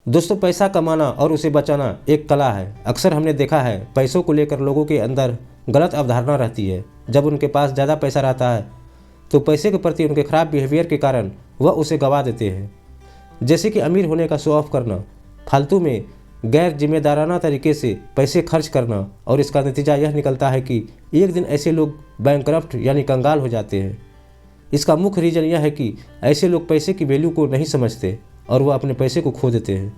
दोस्तों, पैसा कमाना और उसे बचाना एक कला है। अक्सर हमने देखा है पैसों को लेकर लोगों के अंदर गलत अवधारणा रहती है। जब उनके पास ज़्यादा पैसा रहता है तो पैसे के प्रति उनके खराब बिहेवियर के कारण वह उसे गंवा देते हैं। जैसे कि अमीर होने का शो ऑफ करना, फालतू में गैर जिम्मेदाराना तरीके से पैसे खर्च करना, और इसका नतीजा यह निकलता है कि एक दिन ऐसे लोग बैंकरप्ट यानी कंगाल हो जाते हैं। इसका मुख्य रीज़न यह है कि ऐसे लोग पैसे की वैल्यू को नहीं समझते और वह अपने पैसे को खो देते हैं।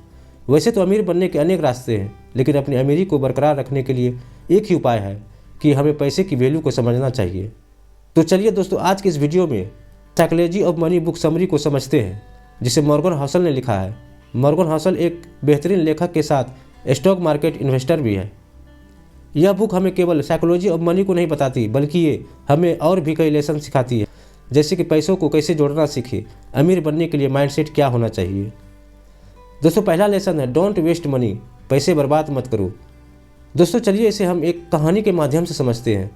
वैसे तो अमीर बनने के अनेक रास्ते हैं, लेकिन अपनी अमीरी को बरकरार रखने के लिए एक ही उपाय है कि हमें पैसे की वैल्यू को समझना चाहिए। तो चलिए दोस्तों, आज की इस वीडियो में psychology of money book summary को समझते हैं, जिसे मॉर्गन हसल ने लिखा है। मॉर्गन हसल एक बेहतरीन लेखक के साथ स्टॉक मार्केट इन्वेस्टर भी है। यह बुक हमें केवल साइकोलॉजी ऑफ मनी को नहीं बताती, बल्कि ये हमें और भी कई लेसन सिखाती है, जैसे कि पैसों को कैसे जोड़ना सीखे, अमीर बनने के लिए माइंडसेट क्या होना चाहिए। दोस्तों, पहला लेसन है डोंट वेस्ट मनी, पैसे बर्बाद मत करो। दोस्तों, चलिए इसे हम एक कहानी के माध्यम से समझते हैं।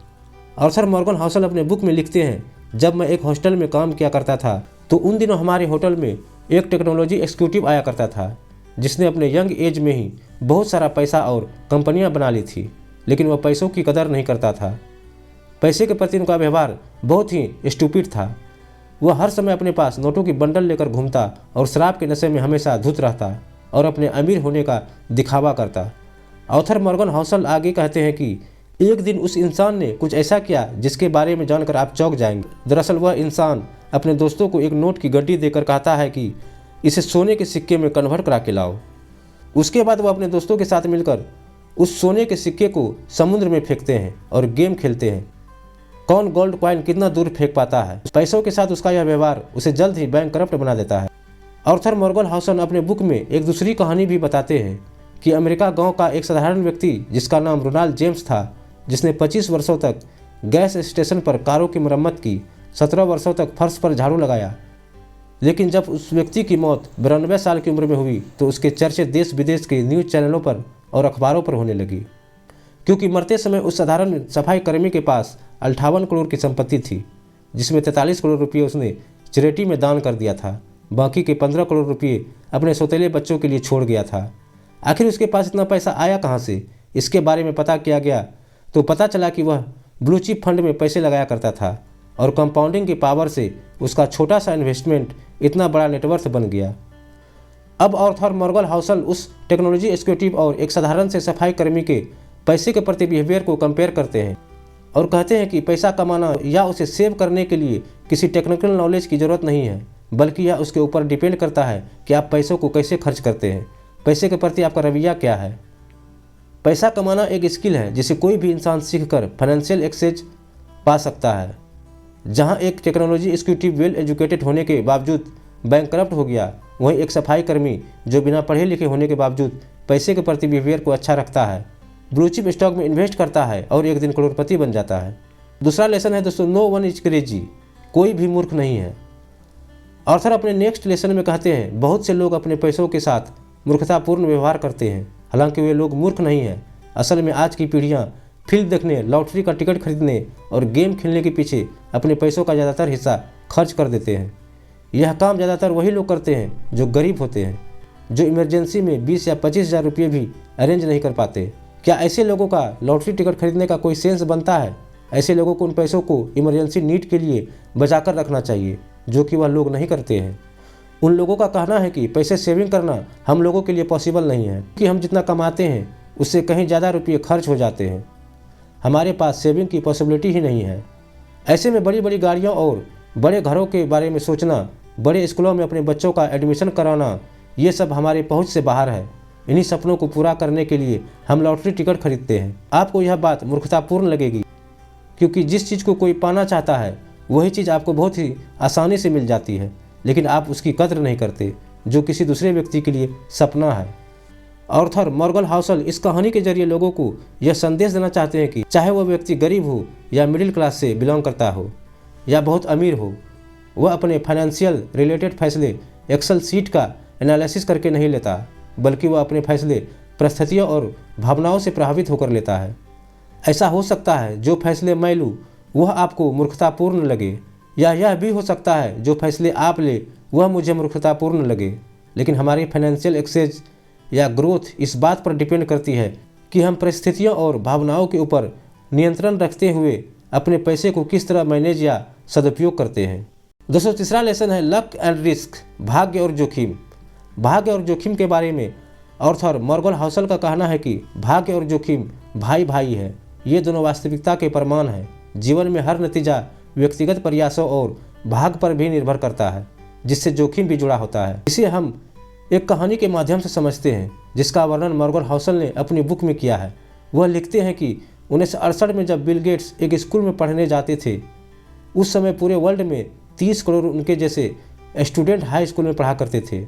ऑर्थर मॉर्गन हसल अपने बुक में लिखते हैं, जब मैं एक हॉस्टल में काम किया करता था तो उन दिनों हमारे होटल में एक टेक्नोलॉजी एग्जीक्यूटिव आया करता था, जिसने अपने यंग एज में ही बहुत सारा पैसा और कंपनियां बना ली थी, लेकिन वह पैसों की कदर नहीं करता था। पैसे के प्रति उनका व्यवहार बहुत ही स्टूपिड था। वह हर समय अपने पास नोटों की बंडल लेकर घूमता और शराब के नशे में हमेशा धुत रहता और अपने अमीर होने का दिखावा करता। ऑथर मॉर्गन हसल आगे कहते हैं कि एक दिन उस इंसान ने कुछ ऐसा किया जिसके बारे में जानकर आप चौंक जाएंगे। दरअसल वह इंसान अपने दोस्तों को एक नोट की गड्डी देकर कहता है कि इसे सोने के सिक्के में कन्वर्ट करा के लाओ। उसके बाद वह अपने दोस्तों के साथ मिलकर उस सोने के सिक्के को समुद्र में फेंकते हैं और गेम खेलते हैं, कौन गोल्ड कॉइन कितना दूर फेंक पाता है। पैसों के साथ उसका यह व्यवहार उसे जल्द ही बैंकरप्ट बना देता है। ऑर्थर मॉर्गन हसल अपने बुक में एक दूसरी कहानी भी बताते हैं कि अमेरिका गांव का एक साधारण व्यक्ति जिसका नाम रोनाल्ड जेम्स था, जिसने 25 वर्षों तक गैस स्टेशन पर कारों की मरम्मत की, 17 वर्षों तक फर्श पर झाड़ू लगाया। लेकिन जब उस व्यक्ति की मौत 92 साल की उम्र में हुई तो उसके चर्चे देश विदेश के न्यूज़ चैनलों पर और अखबारों पर होने लगी, क्योंकि मरते समय उस साधारण सफाई कर्मी के पास 58 करोड़ की संपत्ति थी, जिसमें 43 करोड़ रुपये उसने चैरिटी में दान कर दिया था। बाकी के 15 करोड़ रुपये अपने सौतेले बच्चों के लिए छोड़ गया था। आखिर उसके पास इतना पैसा आया कहाँ से? इसके बारे में पता किया गया तो पता चला कि वह ब्लू चिप फंड में पैसे लगाया करता था और कंपाउंडिंग की पावर से उसका छोटा सा इन्वेस्टमेंट इतना बड़ा नेटवर्थ बन गया। अब ऑर्थर मॉर्गन हसल उस टेक्नोलॉजी एग्जीक्यूटिव और एक साधारण से सफाई कर्मी के पैसे के प्रति बिहेवियर को कंपेयर करते हैं और कहते हैं कि पैसा कमाना या उसे सेव करने के लिए किसी टेक्निकल नॉलेज की ज़रूरत नहीं है, बल्कि यह उसके ऊपर डिपेंड करता है कि आप पैसों को कैसे खर्च करते हैं, पैसे के प्रति आपका रवैया क्या है। पैसा कमाना एक स्किल है जिसे कोई भी इंसान सीखकर फाइनेंशियल एक्सेस पा सकता है। जहां एक टेक्नोलॉजी एग्जीक्यूटिव वेल एजुकेटेड होने के बावजूद बैंकरप्ट हो गया, वहीं एक सफाई कर्मी जो बिना पढ़े लिखे होने के बावजूद पैसे के प्रति बिहेवियर को अच्छा रखता है, ब्लू चिप स्टॉक में इन्वेस्ट करता है और एक दिन करोड़पति बन जाता है। दूसरा लेसन है दोस्तों, नो वन इज क्रेजी, कोई भी मूर्ख नहीं है। ऑर्थर अपने नेक्स्ट लेसन में कहते हैं, बहुत से लोग अपने पैसों के साथ मूर्खतापूर्ण व्यवहार करते हैं, हालांकि वे लोग मूर्ख नहीं हैं। असल में आज की पीढ़ियां फिल्म देखने, लॉटरी का टिकट खरीदने और गेम खेलने के पीछे अपने पैसों का ज़्यादातर हिस्सा खर्च कर देते हैं। यह काम ज़्यादातर वही लोग करते हैं जो गरीब होते हैं, जो इमरजेंसी में 20 या 25 हज़ार रुपये भी अरेंज नहीं कर पाते। क्या ऐसे लोगों का लॉटरी टिकट खरीदने का कोई सेंस बनता है? ऐसे लोगों को उन पैसों को इमरजेंसी नीड के लिए बचा कर रखना चाहिए, जो कि वह लोग नहीं करते हैं। उन लोगों का कहना है कि पैसे सेविंग करना हम लोगों के लिए पॉसिबल नहीं है, कि हम जितना कमाते हैं उससे कहीं ज़्यादा रुपये खर्च हो जाते हैं। हमारे पास सेविंग की पॉसिबिलिटी ही नहीं है। ऐसे में बड़ी बड़ी गाड़ियों और बड़े घरों के बारे में सोचना, बड़े स्कूलों में अपने बच्चों का एडमिशन कराना, ये सब हमारे पहुँच से बाहर है। इन्हीं सपनों को पूरा करने के लिए हम लॉटरी टिकट खरीदते हैं। आपको यह बात मूर्खतापूर्ण लगेगी, क्योंकि जिस चीज़ को कोई पाना चाहता है वही चीज़ आपको बहुत ही आसानी से मिल जाती है, लेकिन आप उसकी कद्र नहीं करते, जो किसी दूसरे व्यक्ति के लिए सपना है। ऑर्थर मॉर्गन हसल इस कहानी के जरिए लोगों को यह संदेश देना चाहते हैं कि चाहे वह व्यक्ति गरीब हो या मिडिल क्लास से बिलोंग करता हो या बहुत अमीर हो, वह अपने फाइनेंशियल रिलेटेड फैसले एक्सेल सीट का एनालिसिस करके नहीं लेता, बल्कि वह अपने फैसले परिस्थितियों और भावनाओं से प्रभावित होकर लेता है। ऐसा हो सकता है जो फैसले मैं लूँ वह आपको मूर्खतापूर्ण लगे, या यह भी हो सकता है जो फैसले आप ले वह मुझे मूर्खतापूर्ण लगे, लेकिन हमारी फाइनेंशियल एक्सेस या ग्रोथ इस बात पर डिपेंड करती है कि हम परिस्थितियों और भावनाओं के ऊपर नियंत्रण रखते हुए अपने पैसे को किस तरह मैनेज या सदुपयोग करते हैं। दोस्तों, तीसरा लेसन है लक एंड रिस्क, भाग्य और जोखिम। भाग्य और जोखिम के बारे में ऑर्थर मॉर्गन हाउसल का कहना है कि भाग्य और जोखिम भाई भाई है। ये दोनों वास्तविकता के प्रमाण हैं। जीवन में हर नतीजा व्यक्तिगत प्रयासों और भाग्य पर भी निर्भर करता है, जिससे जोखिम भी जुड़ा होता है। इसे हम एक कहानी के माध्यम से समझते हैं, जिसका वर्णन मॉर्गन हाउसल ने अपनी बुक में किया है। वह लिखते हैं कि 1968 में जब बिल गेट्स एक स्कूल में पढ़ने जाते थे, उस समय पूरे वर्ल्ड में 30 करोड़ उनके जैसे स्टूडेंट हाई स्कूल में पढ़ा करते थे।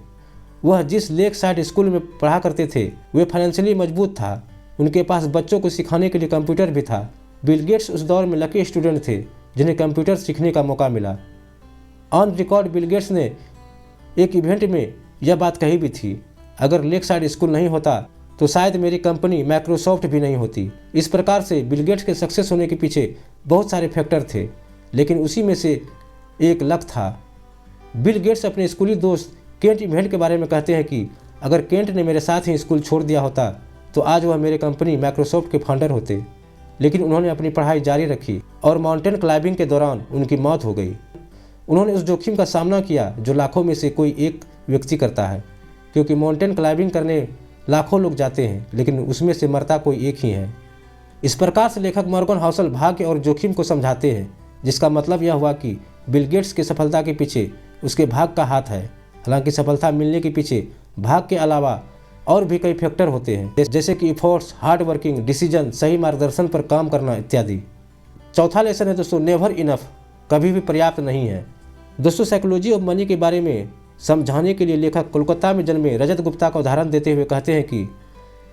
वह जिस लेक साइड स्कूल में पढ़ा करते थे वे फाइनेंशियली मजबूत था। उनके पास बच्चों को सिखाने के लिए कंप्यूटर भी था। बिल गेट्स उस दौर में लकी स्टूडेंट थे जिन्हें कंप्यूटर सीखने का मौका मिला। ऑन रिकॉर्ड बिल गेट्स ने एक इवेंट में यह बात कही भी थी, अगर लेक साइड स्कूल नहीं होता तो शायद मेरी कंपनी माइक्रोसॉफ्ट भी नहीं होती। इस प्रकार से बिल गेट्स के सक्सेस होने के पीछे बहुत सारे फैक्टर थे, लेकिन उसी में से एक लक था। बिल गेट्स अपने स्कूली दोस्त केंट इवेंट के बारे में कहते हैं कि अगर केंट ने मेरे साथ ही स्कूल छोड़ दिया होता तो आज वह मेरे कंपनी माइक्रोसॉफ्ट के फाउंडर होते, लेकिन उन्होंने अपनी पढ़ाई जारी रखी और माउंटेन क्लाइंबिंग के दौरान उनकी मौत हो गई। उन्होंने उस जोखिम का सामना किया जो लाखों में से कोई एक व्यक्ति करता है, क्योंकि माउंटेन क्लाइंबिंग करने लाखों लोग जाते हैं लेकिन उसमें से मरता कोई एक ही है। इस प्रकार से लेखक मॉर्गन हाउसल भाग्य और जोखिम को समझाते हैं, जिसका मतलब यह हुआ कि बिल गेट्स की सफलता के पीछे उसके भाग्य का हाथ है। हालांकि सफलता मिलने के पीछे भाग्य के अलावा और भी कई फैक्टर होते हैं, जैसे कि इफोर्ट्स, हार्ड वर्किंग, डिसीजन, सही मार्गदर्शन पर काम करना इत्यादि। चौथा लेसन है दोस्तों नेवर इनफ, कभी भी पर्याप्त नहीं है। दोस्तों, साइकोलॉजी ऑफ मनी के बारे में समझाने के लिए लेखक कोलकाता में जन्मे रजत गुप्ता का उदाहरण देते हुए कहते हैं कि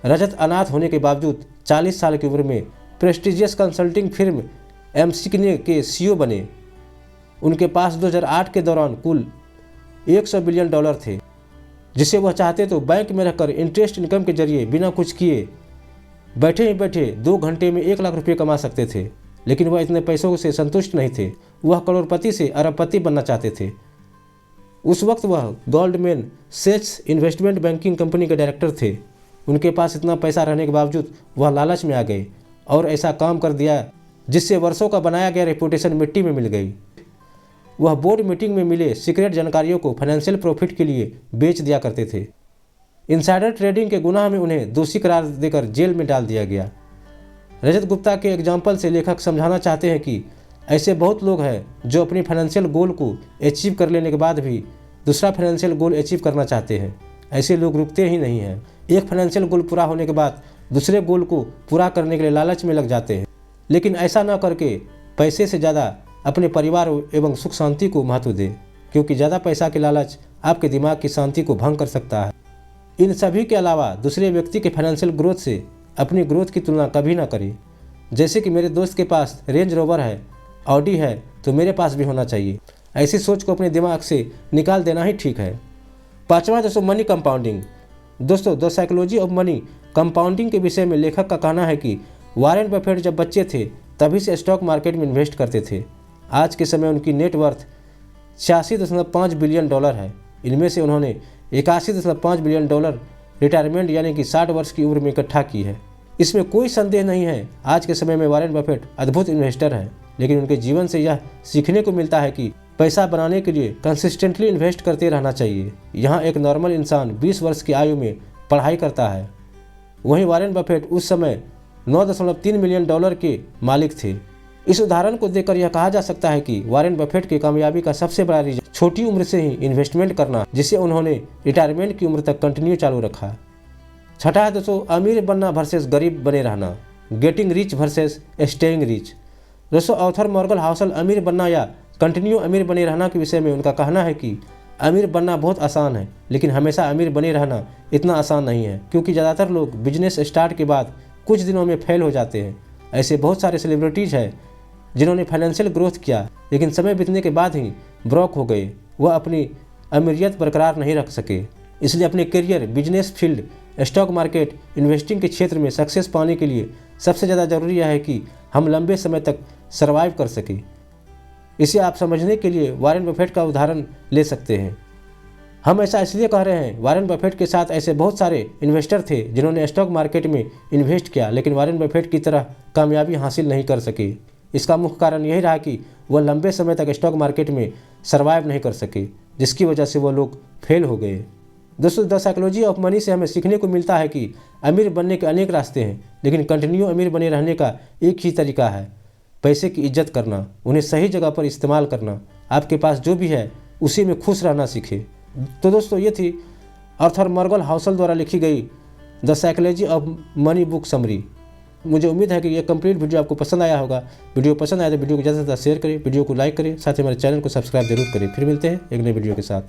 रजत अनाथ होने के बावजूद 40 साल की उम्र में प्रेस्टिजियस कंसल्टिंग फिर्म एमसिकने के सीईओ बने। उनके पास 2008 के दौरान कुल $100 बिलियन थे, जिसे वह चाहते तो बैंक में रहकर इंटरेस्ट इनकम के जरिए बिना कुछ किए बैठे ही बैठे 2 घंटे में 1 लाख रुपये कमा सकते थे। लेकिन वह इतने पैसों से संतुष्ट नहीं थे। वह करोड़पति से अरबपति बनना चाहते थे। उस वक्त वह गोल्डमैन सैच्स इन्वेस्टमेंट बैंकिंग कंपनी के डायरेक्टर थे। उनके पास इतना पैसा रहने के बावजूद वह लालच में आ गए और ऐसा काम कर दिया जिससे वर्षों का बनाया गया रेपुटेशन मिट्टी में मिल गई। वह बोर्ड मीटिंग में मिले सीक्रेट जानकारियों को फाइनेंशियल प्रॉफिट के लिए बेच दिया करते थे। इनसाइडर ट्रेडिंग के गुनाह में उन्हें दोषी करार देकर जेल में डाल दिया गया। रजत गुप्ता के एग्जाम्पल से लेखक समझाना चाहते हैं कि ऐसे बहुत लोग हैं जो अपनी फाइनेंशियल गोल को अचीव कर लेने के बाद भी दूसरा फाइनेंशियल गोल अचीव करना चाहते हैं। ऐसे लोग रुकते ही नहीं हैं। एक फाइनेंशियल गोल पूरा होने के बाद दूसरे गोल को पूरा करने के लिए लालच में लग जाते हैं। लेकिन ऐसा न करके पैसे से ज़्यादा अपने परिवार एवं सुख शांति को महत्व दें, क्योंकि ज़्यादा पैसा के लालच आपके दिमाग की शांति को भंग कर सकता है। इन सभी के अलावा दूसरे व्यक्ति के फाइनेंशियल ग्रोथ से अपनी ग्रोथ की तुलना कभी ना करें। जैसे कि मेरे दोस्त के पास रेंज रोवर है, ऑडी है, तो मेरे पास भी होना चाहिए। ऐसी सोच को अपने दिमाग से निकाल देना ही ठीक है। पांचवा दोस्तों मनी कंपाउंडिंग। दोस्तों, the psychology of money compounding के विषय में लेखक का कहना है कि वॉरेन बफेट जब बच्चे थे तभी से स्टॉक मार्केट में इन्वेस्ट करते थे। आज के समय उनकी नेटवर्थ 86.5 बिलियन डॉलर है। इनमें से उन्होंने 81.5 बिलियन डॉलर रिटायरमेंट यानी कि 60 वर्ष की उम्र में इकट्ठा की है। इसमें कोई संदेह नहीं है, आज के समय में वॉरेन बफेट अद्भुत इन्वेस्टर हैं। लेकिन उनके जीवन से यह सीखने को मिलता है कि पैसा बनाने के लिए कंसिस्टेंटली इन्वेस्ट करते रहना चाहिए। यहाँ एक नॉर्मल इंसान 20 वर्ष की आयु में पढ़ाई करता है, वहीं वॉरेन बफेट उस समय 9.3 मिलियन डॉलर के मालिक थे। इस उदाहरण को देखकर यह कहा जा सकता है कि वॉरेन बफेट की कामयाबी का सबसे बड़ा रीजन छोटी उम्र से ही इन्वेस्टमेंट करना, जिसे उन्होंने रिटायरमेंट की उम्र तक कंटिन्यू चालू रखा। छठा है दोस्तों अमीर बनना वर्सेस गरीब बने रहना, getting rich versus staying rich. दोस्तों, ऑथर मॉर्गन हाउसल अमीर बनना या कंटिन्यू अमीर बने रहना के विषय में उनका कहना है कि अमीर बनना बहुत आसान है, लेकिन हमेशा अमीर बने रहना इतना आसान नहीं है, क्योंकि ज़्यादातर लोग बिजनेस स्टार्ट के बाद कुछ दिनों में फेल हो जाते हैं। ऐसे बहुत सारे सेलिब्रिटीज़ हैं जिन्होंने फाइनेंशियल ग्रोथ किया, लेकिन समय बीतने के बाद ही ब्रोक हो गए। वह अपनी अमीरियत बरकरार नहीं रख सके। इसलिए अपने career, business field, stock market, investing के क्षेत्र में सक्सेस पाने के लिए सबसे ज़्यादा ज़रूरी यह है कि हम लंबे समय तक सर्वाइव कर सकें। इसे आप समझने के लिए वॉरेन बफेट का उदाहरण ले सकते हैं। हम ऐसा इसलिए कह रहे हैं, वॉरेन बफेट के साथ ऐसे बहुत सारे इन्वेस्टर थे जिन्होंने स्टॉक मार्केट में इन्वेस्ट किया, लेकिन वॉरेन बफेट की तरह कामयाबी हासिल नहीं कर सके। इसका मुख्य कारण यही रहा कि वह लंबे समय तक स्टॉक मार्केट में सर्वाइव नहीं कर सके, जिसकी वजह से वह लोग फेल हो गए। दोस्तों, द साइकोलॉजी ऑफ मनी से हमें सीखने को मिलता है कि अमीर बनने के अनेक रास्ते हैं, लेकिन कंटिन्यू अमीर बने रहने का एक ही तरीका है, पैसे की इज्जत करना, उन्हें सही जगह पर इस्तेमाल करना। आपके पास जो भी है उसी में खुश रहना सीखें। तो दोस्तों, ये थी आर्थर मर्गल हाउसल द्वारा लिखी गई the psychology of money book summary. मुझे उम्मीद है कि ये कंप्लीट वीडियो आपको पसंद आया होगा। वीडियो पसंद आया तो वीडियो को ज़्यादा से ज़्यादा शेयर करें, वीडियो को लाइक करें, साथ ही हमारे चैनल को सब्सक्राइब जरूर करें। फिर मिलते हैं एक नई वीडियो के साथ।